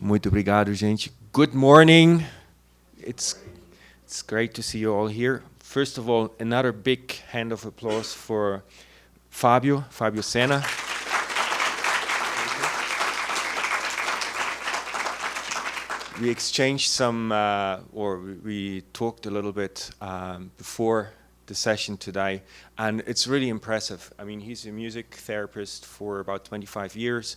Muito obrigado, gente. Good morning. It's great to see you all here. First of all, another big hand of applause for Fabio Sena. We exchanged some, we talked a little bit before the session today, and it's really impressive. I mean, he's a music therapist for about 25 years,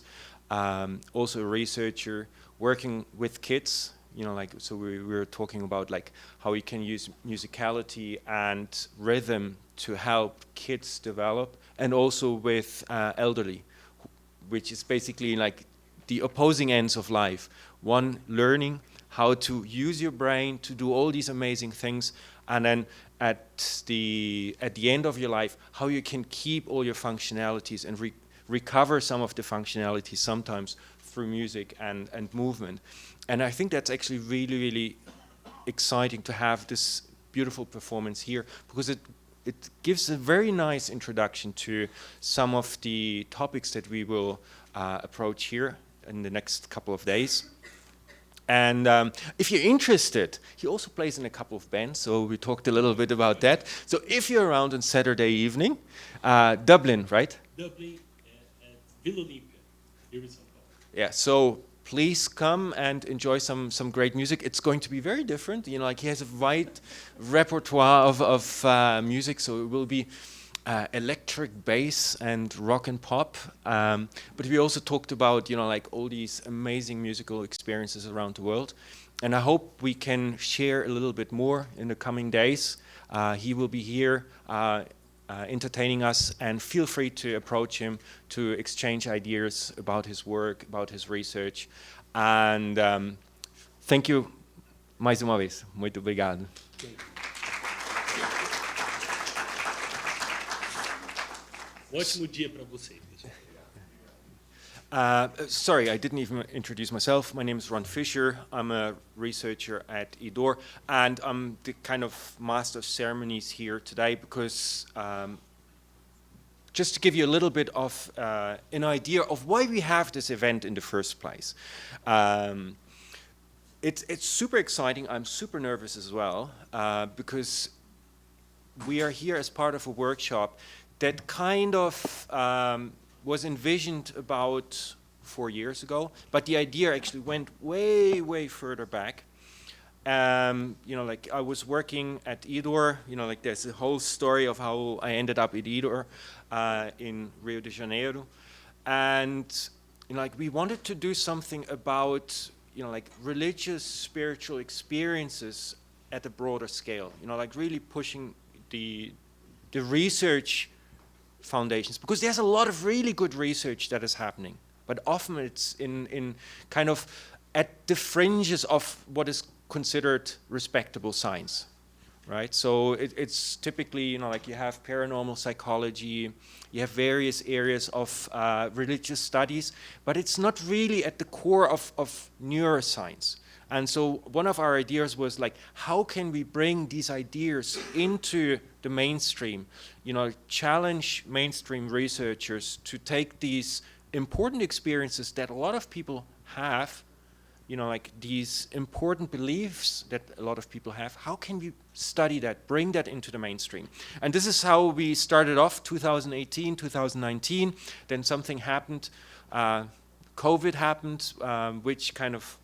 also a researcher working with kids. You know, like, so we were talking about like how you can use musicality and rhythm to help kids develop, and also with elderly, which is basically like the opposing ends of life. One, learning how to use your brain to do all these amazing things, and then at the end of your life, how you can keep all your functionalities and recover some of the functionalities sometimes through music and movement. And I think that's actually really, really exciting to have this beautiful performance here, because it gives a very nice introduction to some of the topics that we will approach here in the next couple of days. And if you're interested, he also plays in a couple of bands, so we talked a little bit about that. So if you're around on Saturday evening, Dublin, right? Dublin at Vila Olímpia, here in São Paulo. Yeah, so please come and enjoy some great music. It's going to be very different. You know, like he has a wide repertoire of music, so it will be electric bass and rock and pop. But we also talked about, you know, like all these amazing musical experiences around the world. And I hope we can share a little bit more in the coming days. He will be here entertaining us, and feel free to approach him to exchange ideas about his work, about his research. And thank you mais uma vez. Muito obrigado. Ótimo dia para você, pessoal. Sorry, I didn't even introduce myself. My name is Ron Fisher. I'm a researcher at IDOR, and I'm the kind of master of ceremonies here today because just to give you a little bit of an idea of why we have this event in the first place. It's super exciting. I'm super nervous as well because we are here as part of a workshop that kind of was envisioned about 4 years ago, but the idea actually went way, way further back. You know, like I was working at IDOR, you know, like there's a whole story of how I ended up at IDOR in Rio de Janeiro. And, you know, like we wanted to do something about, you know, like religious, spiritual experiences at a broader scale, you know, like really pushing the research foundations, because there's a lot of really good research that is happening, but often it's in kind of at the fringes of what is considered respectable science, right? So it's typically, you know, like you have paranormal psychology, you have various areas of religious studies, but it's not really at the core of neuroscience. And so one of our ideas was like, how can we bring these ideas into the mainstream? You know, challenge mainstream researchers to take these important experiences that a lot of people have, you know, like these important beliefs that a lot of people have. How can we study that, bring that into the mainstream? And this is how we started off 2018, 2019. Then something happened, COVID happened, which kind of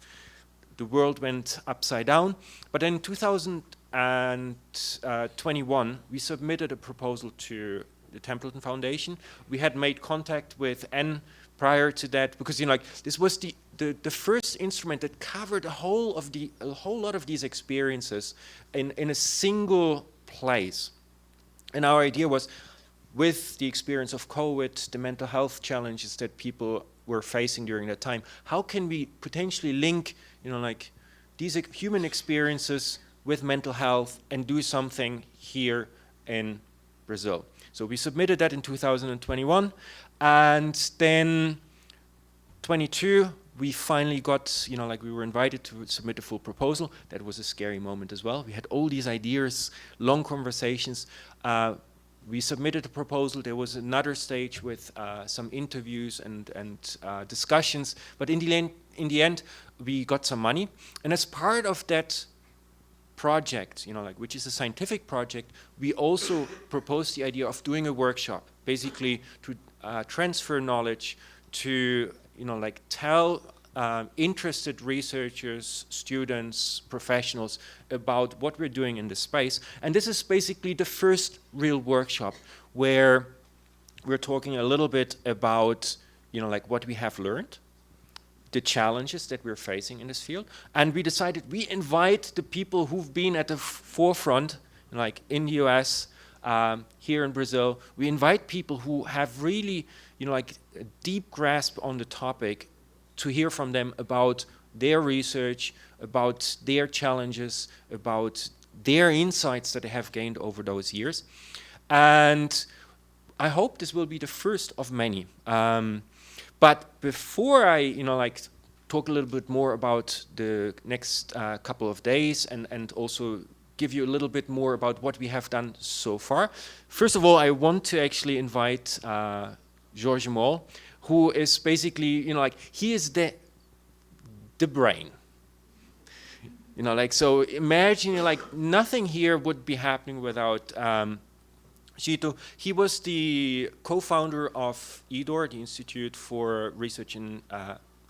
the world went upside down. But in 2021, we submitted a proposal to the Templeton Foundation. We had made contact with N prior to that, because, you know, like this was the first instrument that covered a whole lot of these experiences in a single place. And our idea was, with the experience of COVID, the mental health challenges that people were facing during that time, how can we potentially link, you know, like these human experiences with mental health and do something here in Brazil? So we submitted that in 2021, and then 22, we finally got, you know, like we were invited to submit a full proposal. That was a scary moment as well. We had all these ideas, long conversations. we submitted a proposal. There was another stage with some interviews and discussions. But in the end, we got some money. And as part of that project, which is a scientific project, we also proposed the idea of doing a workshop, basically to transfer knowledge, to tell interested researchers, students, professionals about what we're doing in this space. And this is basically the first real workshop where we're talking a little bit about what we have learned, the challenges that we're facing in this field. And we decided we invite the people who've been at the forefront, like in the US, here in Brazil. We invite people who have really, a deep grasp on the topic, to hear from them about their research, about their challenges, about their insights that they have gained over those years. And I hope this will be the first of many. But before I, talk a little bit more about the next couple of days and also give you a little bit more about what we have done so far, first of all, I want to actually invite Jorge Moll, who is basically, he is the brain. So imagine, nothing here would be happening without Chito. He was the co-founder of IDOR, the Institute for Research in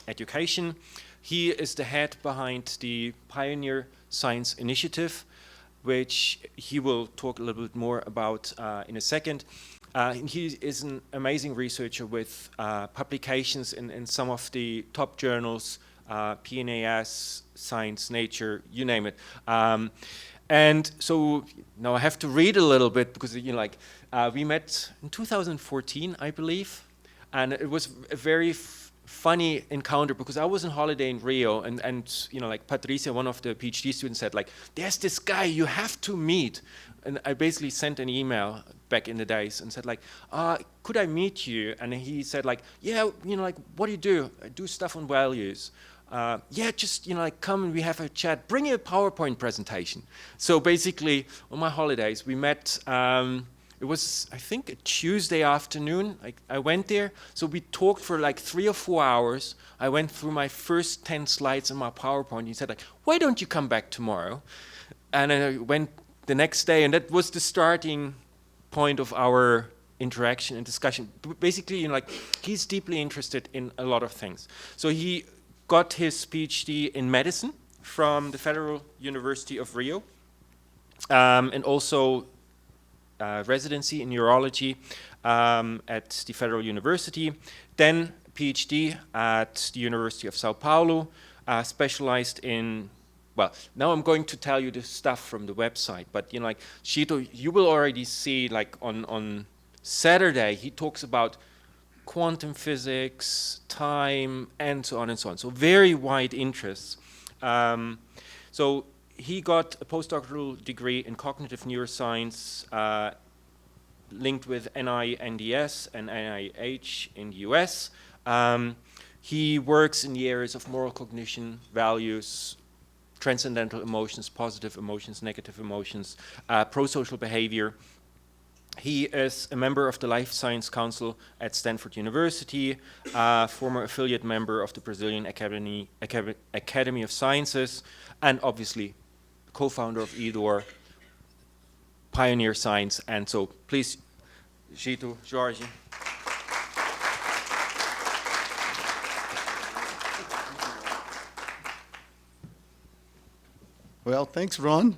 Education. He is the head behind the Pioneer Science Initiative, which he will talk a little bit more about in a second. He is an amazing researcher with publications in some of the top journals, PNAS, Science, Nature, you name it. And so now I have to read a little bit because we met in 2014, I believe, and it was a very funny encounter because I was on holiday in Rio, and Patricia, one of the PhD students, said there's this guy you have to meet. And I basically sent an email back in the days and said could I meet you? And he said yeah, what do you do? I do stuff on values. Yeah, just come and we have a chat. Bring a PowerPoint presentation. So basically, on my holidays, we met. It was, I think, a Tuesday afternoon. I went there. So we talked for 3 or 4 hours. I went through my first 10 slides on my PowerPoint. He said why don't you come back tomorrow? And I went the next day, and that was the starting point of our interaction and discussion. Basically, he's deeply interested in a lot of things. So he got his PhD in medicine from the Federal University of Rio, and also residency in neurology at the Federal University. Then PhD at the University of São Paulo, specialized in, well, now I'm going to tell you the stuff from the website, but Chito, you will already see on Saturday, he talks about quantum physics, time, and so on and so on. So very wide interests. So he got a postdoctoral degree in cognitive neuroscience, linked with NINDS and NIH in the US. He works in the areas of moral cognition, values, transcendental emotions, positive emotions, negative emotions, prosocial behavior. He is a member of the Life Science Council at Stanford University, former affiliate member of the Brazilian Academy of Sciences, and obviously co-founder of IDOR, Pioneer Science. And so please, Chito, Jorge. Well, thanks, Ron.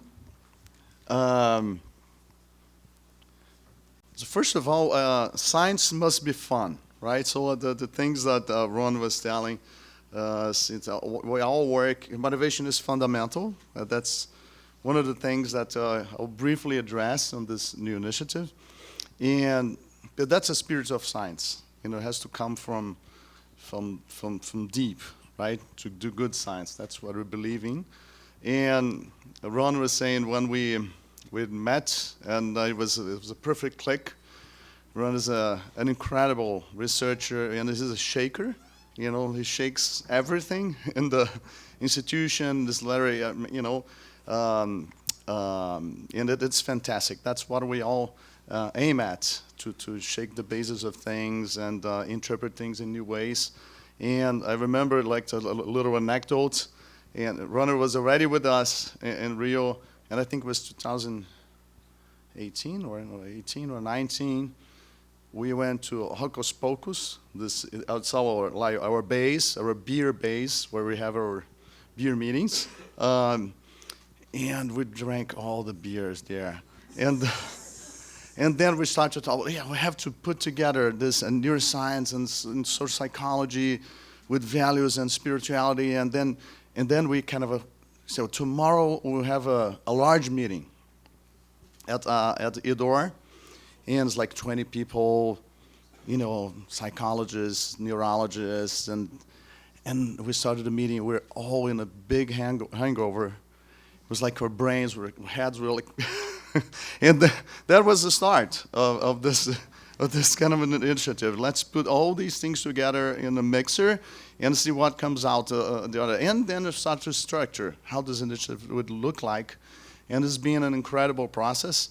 So first of all, science must be fun, right? So the things that Ron was telling us, we all work, motivation is fundamental. That's one of the things that I'll briefly address on this new initiative. But that's a spirit of science. It has to come from deep, right? To do good science. That's what we believe in. And Ron was saying when we met, and it was a perfect click. Ron is an incredible researcher, and he's a shaker. He shakes everything in the institution. This Larry, and it's fantastic. That's what we all aim at, to shake the basis of things and interpret things in new ways. And I remember like a little anecdote, and Runner was already with us in Rio, and I think it was 2018 or 19. We went to Hocus Pocus, it's our base, our beer base, where we have our beer meetings. And we drank all the beers there. And then we started to talk, we have to put together this neuroscience and social psychology with values and spirituality. And then we kind of, so tomorrow we'll have a large meeting at IDOR. And it's like 20 people, psychologists, neurologists, and we started the meeting. We're all in a big hangover. It was like our heads were like, and that was the start of this kind of an initiative. Let's put all these things together in a mixer and see what comes out the other. And then start to structure how this initiative would look like. And it's been an incredible process.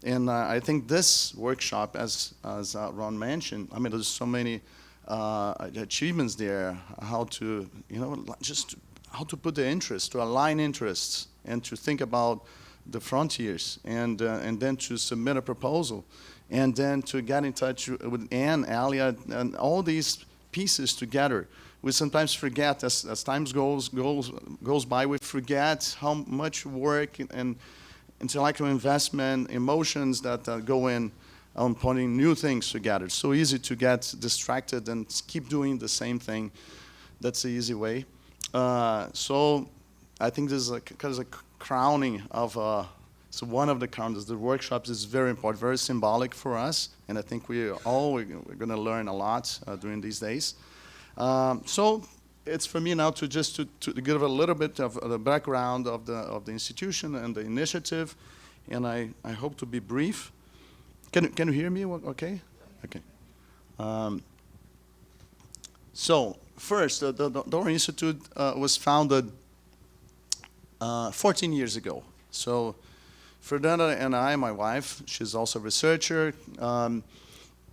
And I think this workshop, as Ron mentioned, I mean, there's so many achievements there. How to, just how to put the interest, to align interests, and to think about the frontiers, and then to submit a proposal, and then to get in touch with Anne, Alia, and all these pieces together. We sometimes forget, as time goes by, we forget how much work and intellectual investment, emotions that go in on putting new things together. It's so easy to get distracted and keep doing the same thing. That's the easy way. So I think this is a crowning of, so one of the crowns, the workshops is very important, very symbolic for us, and I think we're going to learn a lot during these days. So it's for me now to just to give a little bit of the background of the institution and the initiative, and I hope to be brief. Can you hear me? Okay. Okay. So first, the IDOR Institute was founded 14 years ago. So Fernanda and I, my wife, she's also a researcher,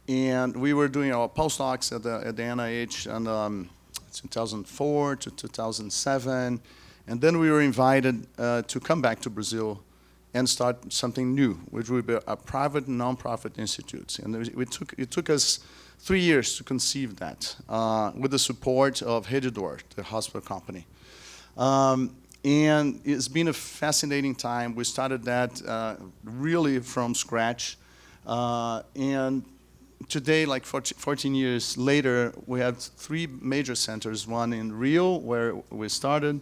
and we were doing our postdocs at the NIH and 2004 to 2007, and then we were invited to come back to Brazil and start something new, which would be a private nonprofit institute. And it took us 3 years to conceive that, with the support of IDOR, the hospital company. And it's been a fascinating time. We started that really from scratch, and today, like 14 years later, we have 3 major centers, one in Rio, where we started,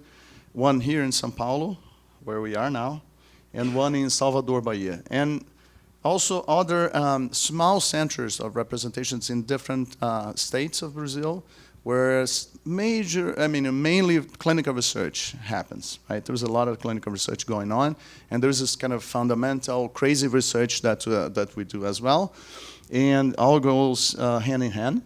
one here in São Paulo, where we are now, and one in Salvador, Bahia. And also other small centers of representations in different states of Brazil, where mainly clinical research happens, right? There's a lot of clinical research going on, and there's this kind of fundamental, crazy research that we do as well. And all goes hand in hand.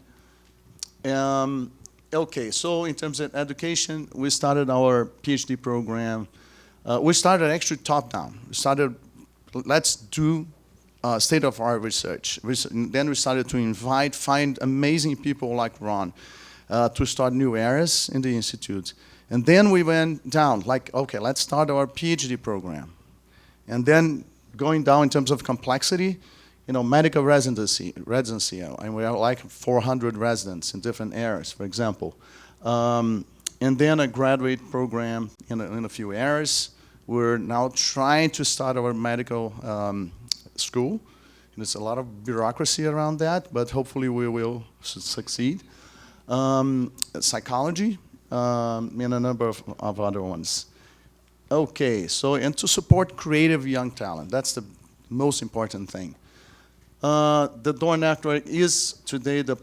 Okay, so in terms of education, we started our PhD program. We started actually top-down. We started, let's do state-of-art research. Then we started to find amazing people like Ron to start new areas in the institute. And then we went down, like, okay, let's start our PhD program. And then going down in terms of complexity, medical residency, and we have like 400 residents in different areas, for example. And then a graduate program in a few areas. We're now trying to start our medical school. There's a lot of bureaucracy around that, but hopefully we will succeed. Psychology, and a number of other ones. Okay, so, and to support creative young talent, that's the most important thing. The IDOR network is today the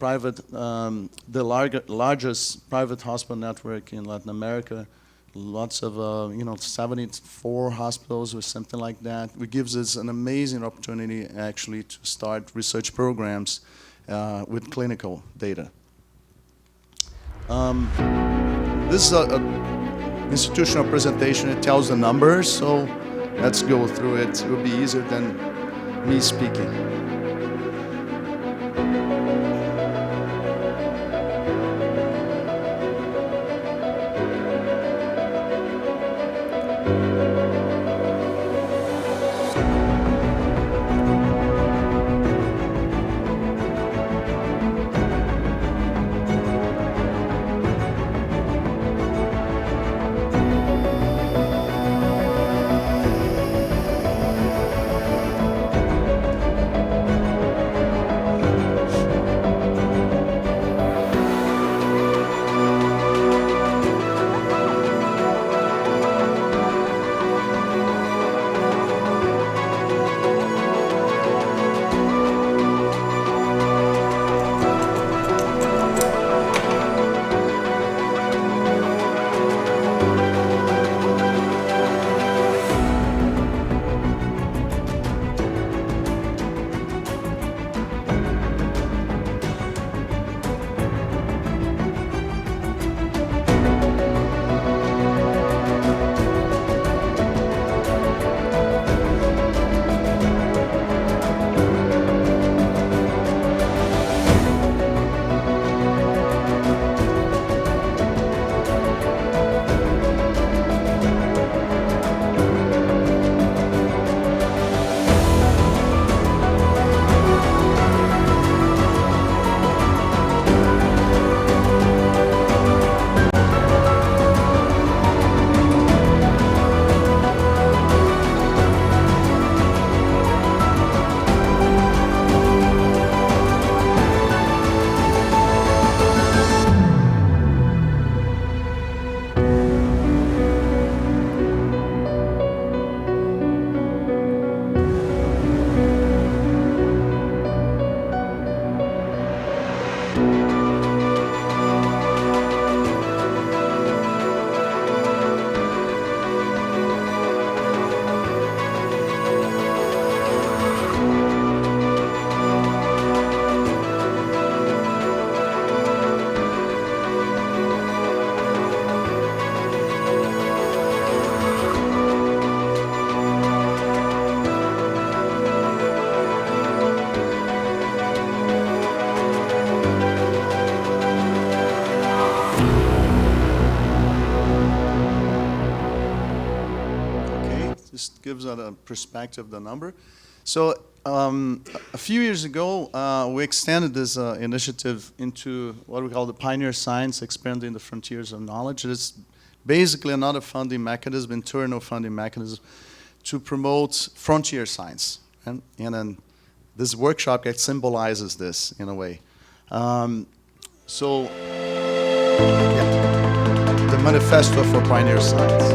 largest private hospital network in Latin America. Lots of, 74 hospitals or something like that. It gives us an amazing opportunity actually to start research programs with clinical data. This is an institutional presentation. It tells the numbers, so let's go through it. It will be easier than me speaking. Just gives a perspective of the number. So a few years ago, we extended this initiative into what we call the Pioneer Science, Expanding the Frontiers of Knowledge. It's basically another funding mechanism, internal funding mechanism, to promote frontier science. And then this workshop symbolizes this in a way. So, yeah, the manifesto for Pioneer Science.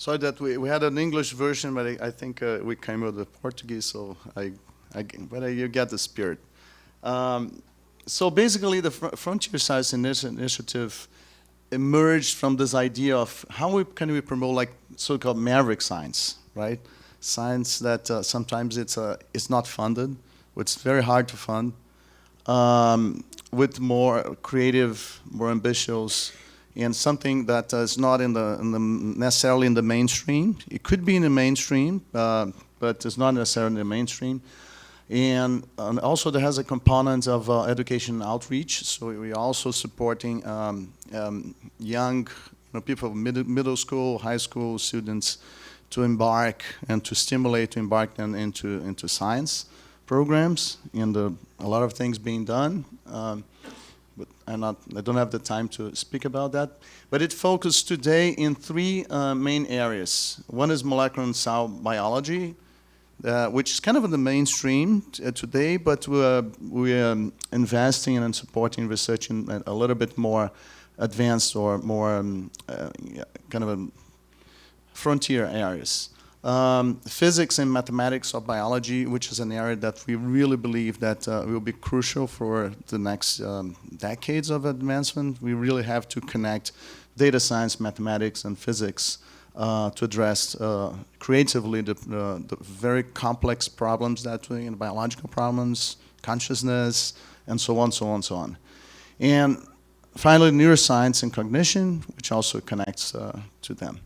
Sorry that we had an English version, but I think we came with the Portuguese, so but you get the spirit. So basically, the Frontier Science Initiative emerged from this idea of how can we promote like so-called maverick science, right? Science that sometimes it's not funded, it's very hard to fund. with more creative, more ambitious, and something that is not necessarily in the mainstream. It could be in the mainstream, but it's not necessarily in the mainstream. And also there has a component of education outreach. So we're also supporting young people, middle school, high school students to embark and to stimulate to embark them into science programs. And a lot of things being done. But I don't have the time to speak about that. But it focuses today in three main areas. One is molecular and cell biology, which is kind of in the mainstream today, but we're investing and supporting research in a little bit more advanced or more kind of frontier areas. Physics and mathematics or biology, which is an area that we really believe that will be crucial for the next decades of advancement. We really have to connect data science, mathematics, and physics to address creatively the very complex problems that we, biological problems, consciousness, and so on, so on, so on. And finally, neuroscience and cognition, which also connects to them.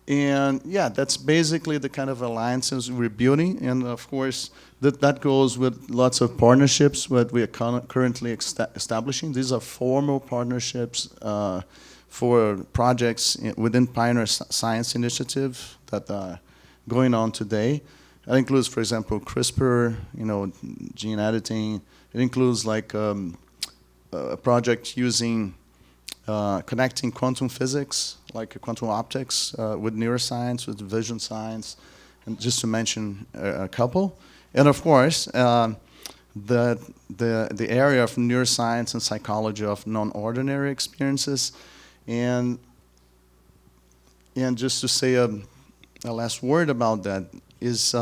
And yeah, that's basically the kind of alliances we're building. And of course, that goes with lots of partnerships that we are currently establishing. These are formal partnerships for projects within Pioneer Science Initiative that are going on today. That includes, for example, CRISPR, gene editing. It includes like a project using connecting quantum physics, like quantum optics, with neuroscience, with vision science, and just to mention a couple. And of course, the area of neuroscience and psychology of non-ordinary experiences. And just to say a last word about that is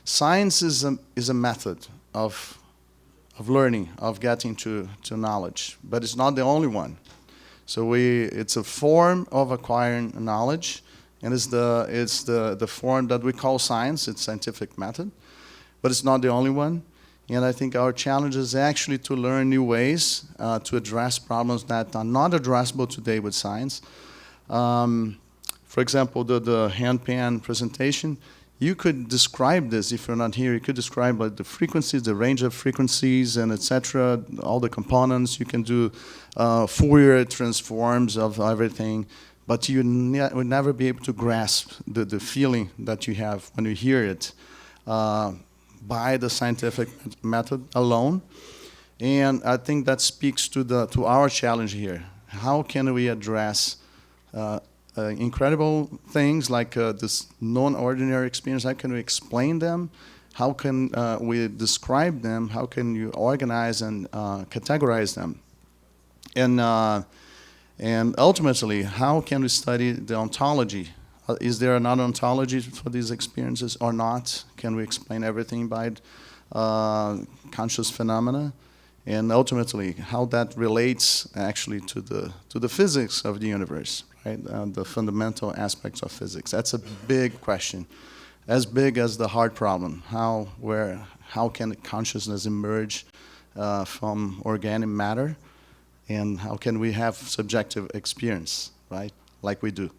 science is a method of learning, of getting to knowledge, but it's not the only one. So it's a form of acquiring knowledge, and it's the form that we call science. It's scientific method, but it's not the only one. And I think our challenge is actually to learn new ways to address problems that are not addressable today with science. For example, the hand-pan presentation, you could describe this, if you're not here, you could describe like the frequencies, the range of frequencies, and etc., all the components. You can do Fourier transforms of everything, but you would never be able to grasp the feeling that you have when you hear it by the scientific method alone. And I think that speaks to our challenge here. How can we address incredible things like this non-ordinary experience? How can we explain them? How can we describe them? How can you organize and categorize them? And ultimately, how can we study the ontology? Is there another ontology for these experiences or not? Can we explain everything by conscious phenomena? And ultimately, how that relates actually to the physics of the universe, right? The fundamental aspects of physics. That's a big question, as big as the hard problem. How can consciousness emerge from organic matter, and how can we have subjective experience, right? Like we do.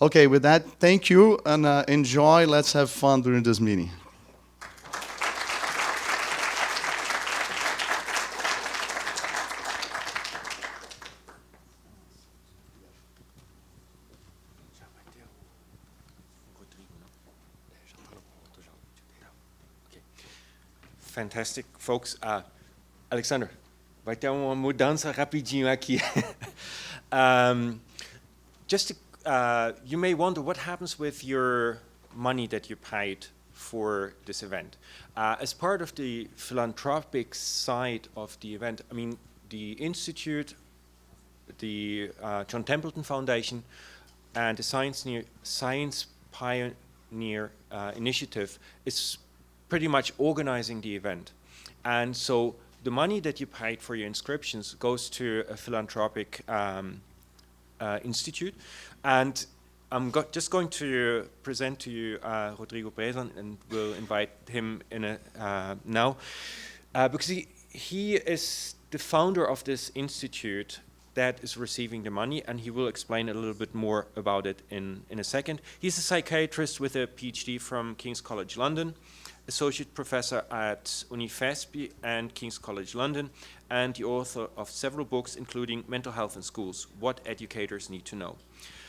Okay, with that, thank you and enjoy. Let's have fun during this meeting. Fantastic, folks. Alexander, vai ter uma mudança rapidinho aqui. You may wonder what happens with your money that you paid for this event. As part of the philanthropic side of the event, I mean, the Institute, the John Templeton Foundation, and the Science Pioneer Initiative is pretty much organizing the event. And so the money that you paid for your inscriptions goes to a philanthropic institute. And I'm just going to present to you Rodrigo Bresan, and we'll invite him in now, because he is the founder of this institute that is receiving the money, and he will explain a little bit more about it in a second. He's a psychiatrist with a PhD from King's College London, associate professor at Unifesp and King's College London, and the author of several books, including Mental Health in Schools, What Educators Need to Know.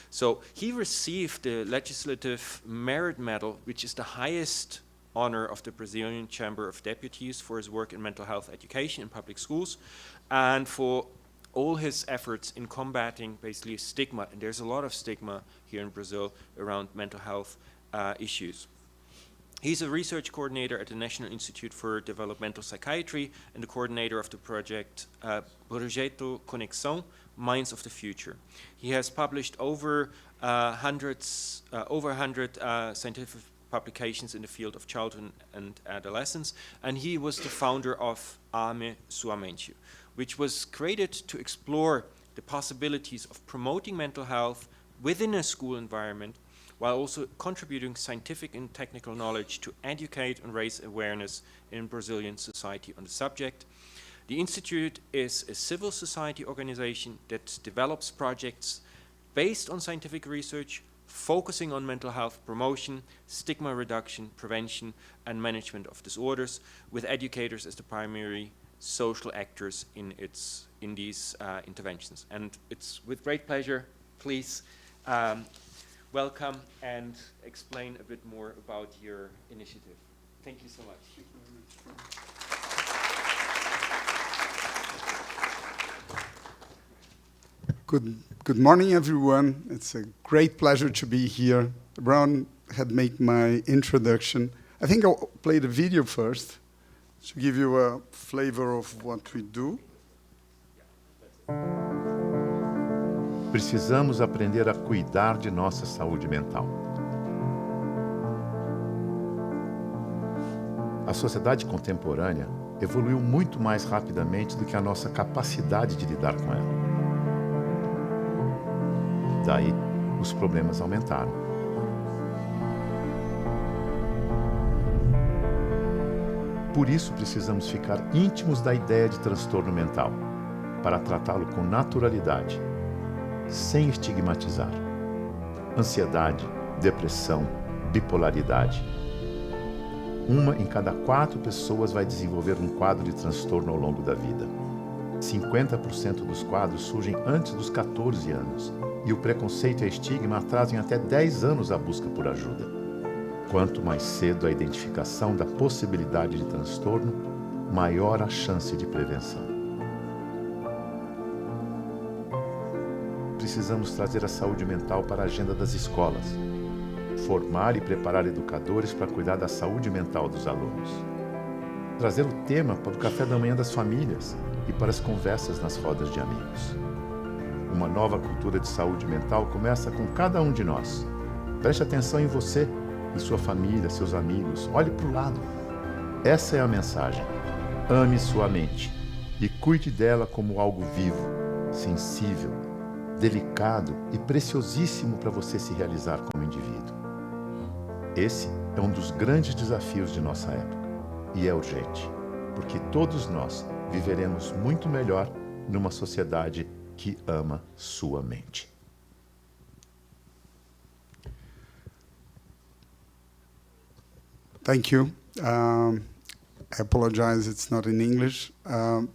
So he received the Legislative Merit Medal, which is the highest honor of the Brazilian Chamber of Deputies, for his work in mental health education in public schools, and for all his efforts in combating basically stigma. And there's a lot of stigma here in Brazil around mental health issues. He's a research coordinator at the National Institute for Developmental Psychiatry and the coordinator of the project Projeto Conexão, Minds of the Future. He has published over 100 scientific publications in the field of childhood and adolescence, and he was the founder of Ame Sua Mente, which was created to explore the possibilities of promoting mental health within a school environment, while also contributing scientific and technical knowledge to educate and raise awareness in Brazilian society on the subject. The Institute is a civil society organization that develops projects based on scientific research, focusing on mental health promotion, stigma reduction, prevention, and management of disorders, with educators as the primary social actors in these interventions. And it's with great pleasure, please welcome and explain a bit more about your initiative. Thank you so much. Good morning, everyone. It's a great pleasure to be here. Brown had made my introduction. I think I'll play the video first to give you a flavor of what we do. Precisamos aprender a cuidar de nossa saúde mental. A sociedade contemporânea evoluiu muito mais rapidamente do que a nossa capacidade de lidar com ela. Daí, os problemas aumentaram. Por isso, precisamos ficar íntimos da ideia de transtorno mental, para tratá-lo com naturalidade, sem estigmatizar. Ansiedade, depressão, bipolaridade. 1 em cada 4 pessoas vai desenvolver um quadro de transtorno ao longo da vida. 50% dos quadros surgem antes dos 14 anos. E o preconceito e a estigma atrasam até 10 anos a busca por ajuda. Quanto mais cedo a identificação da possibilidade de transtorno, maior a chance de prevenção. Precisamos trazer a saúde mental para a agenda das escolas, formar e preparar educadores para cuidar da saúde mental dos alunos, trazer o tema para o café da manhã das famílias e para as conversas nas rodas de amigos. Uma nova cultura de saúde mental começa com cada um de nós. Preste atenção em você, em sua família, seus amigos. Olhe para o lado. Essa é a mensagem. Ame sua mente e cuide dela como algo vivo, sensível, delicado e preciosíssimo para você se realizar como indivíduo. Esse é um dos grandes desafios de nossa época e é urgente, porque todos nós viveremos muito melhor numa sociedade que ama sua mente. Thank you. I apologize, it's not in English,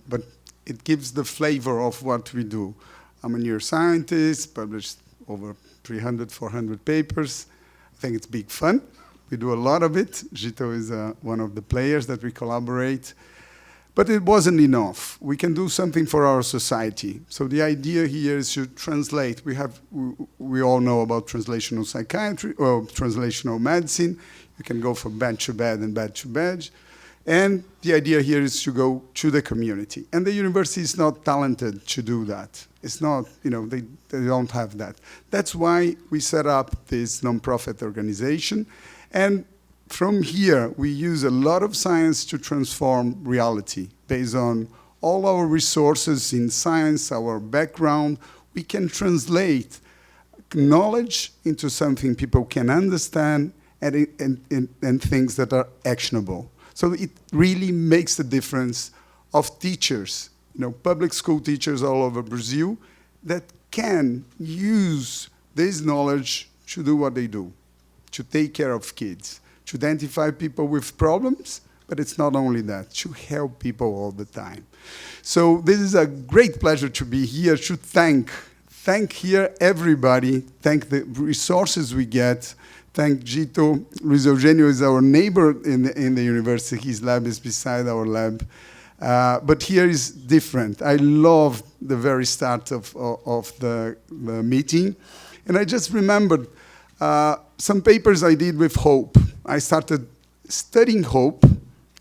but it gives the flavor of what we do. I'm a neuroscientist, published over 300, 400 papers. I think it's big fun. We do a lot of it. Gito is one of the players that we collaborate. But it wasn't enough. We can do something for our society. So the idea here is to translate. We all know about translational psychiatry or translational medicine. You can go from bed to bed and bed to bed. And the idea here is to go to the community. And the university is not talented to do that. It's not, they don't have that. That's why we set up this nonprofit organization. And from here, we use a lot of science to transform reality. Based on all our resources in science, our background, we can translate knowledge into something people can understand and things that are actionable. So it really makes a difference of teachers, public school teachers all over Brazil that can use this knowledge to do what they do, to take care of kids, to identify people with problems, but it's not only that, to help people all the time. So this is a great pleasure to be here, to thank here everybody, thank the resources we get, thank Gito. Luis Eugenio is our neighbor in the university. His lab is beside our lab. But here is different. I love the very start of the meeting. And I just remembered some papers I did with hope. I started studying hope.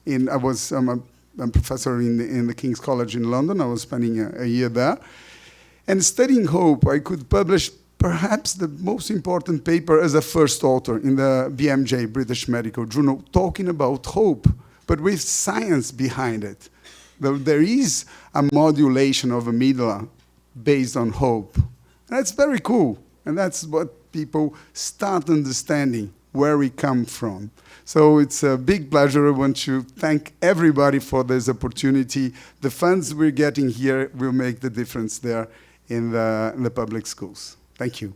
I'm a professor in the King's College in London. I was spending a year there. And studying hope, I could publish perhaps the most important paper as a first author in the BMJ, British Medical Journal, talking about hope, but with science behind it. There is a modulation of amygdala based on hope. And that's very cool. And that's what people start understanding, where we come from. So it's a big pleasure. I want to thank everybody for this opportunity. The funds we're getting here will make the difference there in the public schools. Thank you.